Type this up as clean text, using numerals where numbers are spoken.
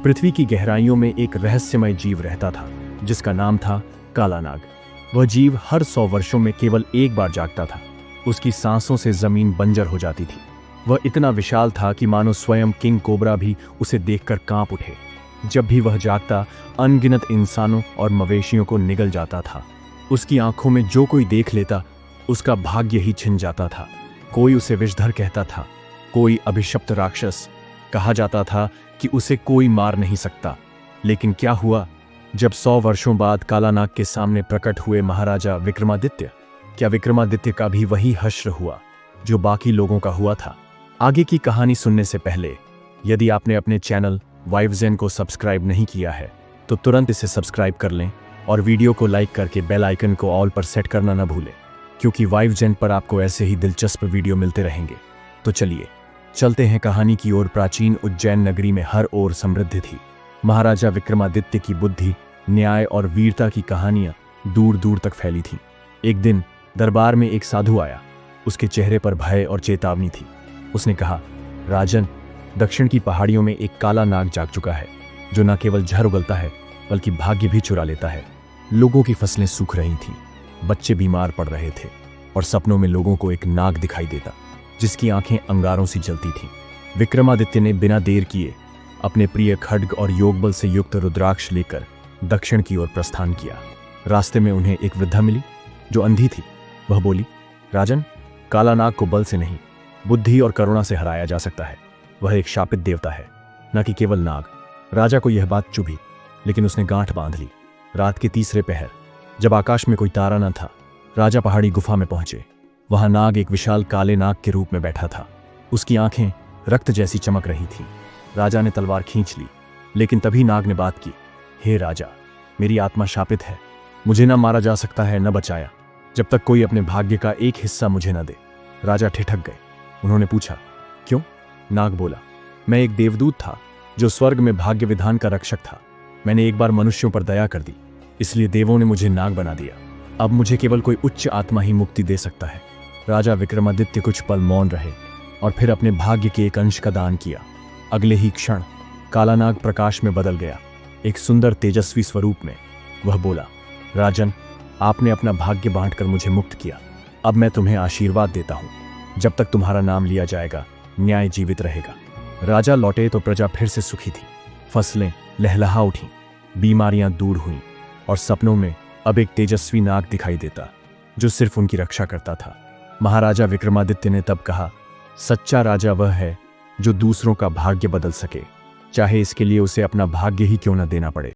पृथ्वी की गहराइयों में एक रहस्यमय जीव रहता था जिसका नाम था काला नाग। वह जीव हर 100 वर्षों में केवल एक बार जागता था। उसकी सांसों से जमीन बंजर हो जाती थी। वह इतना विशाल था कि मानो स्वयं किंग कोबरा भी उसे देखकर कांप उठे। जब भी वह जागता, अनगिनत इंसानों और मवेशियों को निगल जाता था। उसकी आंखों में जो कोई देख लेता, उसका भाग्य ही छिन जाता था। कोई उसे विषधर कहता था, कोई अभिशप्त राक्षस। कहा जाता था कि उसे कोई मार नहीं सकता। लेकिन क्या हुआ जब 100 वर्षों बाद काला नाग के सामने प्रकट हुए महाराजा विक्रमादित्य? क्या विक्रमादित्य का भी वही हश्र हुआ जो बाकी लोगों का हुआ था? आगे की कहानी सुनने से पहले यदि आपने अपने चैनल वाइवजेन को सब्सक्राइब नहीं किया है तो तुरंत इसे सब्सक्राइब कर लें और वीडियो को लाइक करके बेल आइकन को ऑल पर सेट करना न भूलें, क्योंकि वाइवजेन पर आपको ऐसे ही दिलचस्प वीडियो मिलते रहेंगे। तो चलिए चलते हैं कहानी की ओर। प्राचीन उज्जैन नगरी में हर ओर समृद्धि थी। महाराजा विक्रमादित्य की बुद्धि, न्याय और वीरता की कहानियां दूर दूर तक फैली थीं। एक दिन दरबार में एक साधु आया। उसके चेहरे पर भय और चेतावनी थी। उसने कहा, राजन, दक्षिण की पहाड़ियों में एक काला नाग जाग चुका है जो न केवल जहर उगलता है बल्कि भाग्य भी चुरा लेता है। लोगों की फसलें सूख रही थीं, बच्चे बीमार पड़ रहे थे और सपनों में लोगों को एक नाग दिखाई देता जिसकी आंखें अंगारों सी जलती थीं। विक्रमादित्य ने बिना देर किए अपने प्रिय खड्ग और योगबल से युक्त रुद्राक्ष लेकर दक्षिण की ओर प्रस्थान किया। रास्ते में उन्हें एक वृद्धा मिली जो अंधी थी। वह बोली, राजन, काला नाग को बल से नहीं, बुद्धि और करुणा से हराया जा सकता है। वह एक शापित देवता है, न कि केवल नाग। राजा को यह बात चुभी, लेकिन उसने गांठ बांध ली। रात के तीसरे पहर, जब आकाश में कोई तारा न था, राजा पहाड़ी गुफा में पहुंचे। वहां नाग एक विशाल काले नाग के रूप में बैठा था। उसकी आंखें रक्त जैसी चमक रही थीं। राजा ने तलवार खींच ली, लेकिन तभी नाग ने बात की, हे राजा, मेरी आत्मा शापित है। मुझे न मारा जा सकता है, न बचाया, जब तक कोई अपने भाग्य का एक हिस्सा मुझे न दे। राजा ठिठक गए। उन्होंने पूछा, क्यों? नाग बोला, मैं एक देवदूत था जो स्वर्ग में भाग्य विधान का रक्षक था। मैंने एक बार मनुष्यों पर दया कर दी, इसलिए देवों ने मुझे नाग बना दिया। अब मुझे केवल कोई उच्च आत्मा ही मुक्ति दे सकता है। राजा विक्रमादित्य कुछ पल मौन रहे और फिर अपने भाग्य के एक अंश का दान किया। अगले ही क्षण काला नाग प्रकाश में बदल गया, एक सुंदर तेजस्वी स्वरूप में। वह बोला, राजन, आपने अपना भाग्य बांटकर मुझे मुक्त किया। अब मैं तुम्हें आशीर्वाद देता हूं। जब तक तुम्हारा नाम लिया जाएगा, न्याय जीवित रहेगा। राजा लौटे तो प्रजा फिर से सुखी थी। फसलें लहलहा उठीं, बीमारियां दूर हुईं और सपनों में अब एक तेजस्वी नाग दिखाई देता जो सिर्फ उनकी रक्षा करता था। महाराजा विक्रमादित्य ने तब कहा, सच्चा राजा वह है जो दूसरों का भाग्य बदल सके, चाहे इसके लिए उसे अपना भाग्य ही क्यों न देना पड़े।